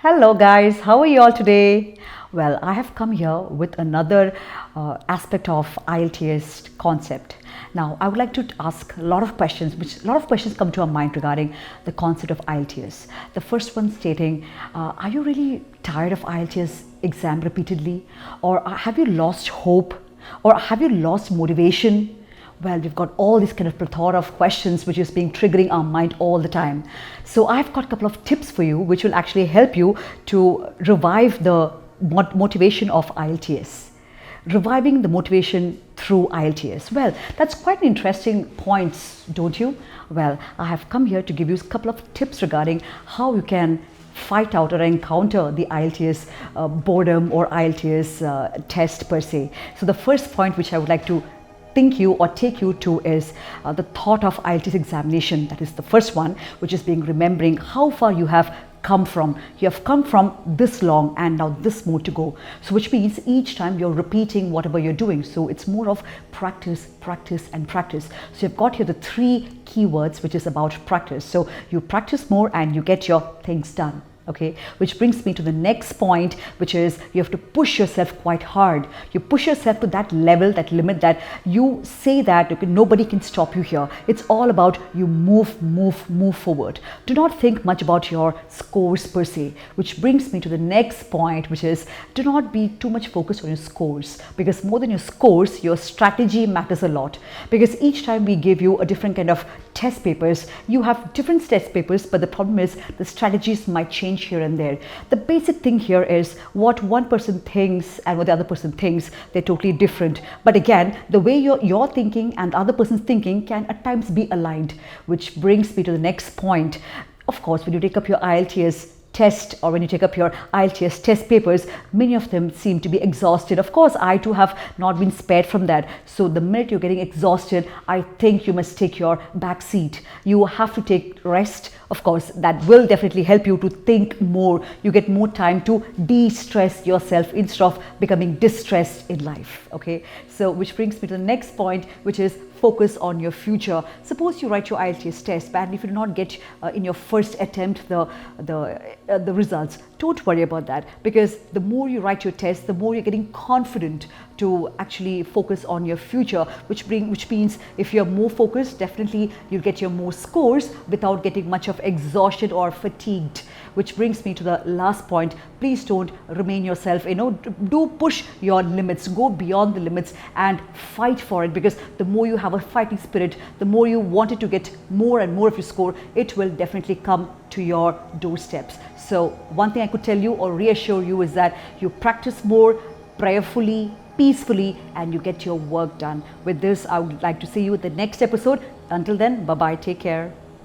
Hello guys, how are you all today? Well, I have come here with another aspect of IELTS concept. Now, I would like to ask a lot of questions, which a lot of questions come to our mind regarding the concept of IELTS. The first one stating, are you really tired of IELTS exam repeatedly? Or have you lost hope? Or have you lost motivation? Well, we've got all this kind of plethora of questions which is being triggering our mind all the time. So I've got a couple of tips for you which will actually help you to revive the motivation of IELTS. Reviving the motivation through IELTS. Well, that's quite an interesting point, don't you? Well, I have come here to give you a couple of tips regarding how you can fight out or encounter the IELTS boredom or IELTS test per se. So the first point which I would like to think you or take you to is the thought of IELTS examination. That is the first one, which is being remembering how far you have come from. You have come from this long and now this more to go. So which means each time you're repeating whatever you're doing. So it's more of practice, practice and practice. So you've got here the three keywords which is about practice. So you practice more and you get your things done. Okay, which brings me to the next point, which is you have to push yourself quite hard. You push yourself to that level, that limit that you say that okay, nobody can stop you here. It's all about you move forward. Do not think much about your scores per se, which brings me to the next point, which is do not be too much focused on your scores, because more than your scores, your strategy matters a lot. Because each time we give you a different kind of test papers, you have different test papers, but the problem is the strategies might change here and there. The basic thing here is what one person thinks and what the other person thinks, they're totally different. But again, the way you're thinking and the other person's thinking can at times be aligned, which brings me to the next point. Of course, when you take up your IELTS test or when you take up your IELTS test papers, many of them seem to be exhausted. Of course, I too have not been spared from that. So the minute you're getting exhausted, I think you must take your back seat. You have to take rest. Of course, that will definitely help you to think more. You get more time to de-stress yourself instead of becoming distressed in life. Okay, so which brings me to the next point, which is focus on your future. Suppose you write your IELTS test, but if you do not get in your first attempt the results, don't worry about that, because the more you write your test, the more you're getting confident to actually focus on your future, which means if you're more focused, definitely you'll get your more scores without getting much of exhaustion or fatigued. Which brings me to the last point. Please don't remain yourself, do push your limits, go beyond the limits and fight for it, because the more you have a fighting spirit, the more you wanted to get more and more of your score, it will definitely come to your doorsteps. So one thing I could tell you or reassure you is that you practice more prayerfully, peacefully, and you get your work done. With this, I would like to see you in the next episode. Until then, bye-bye, take care.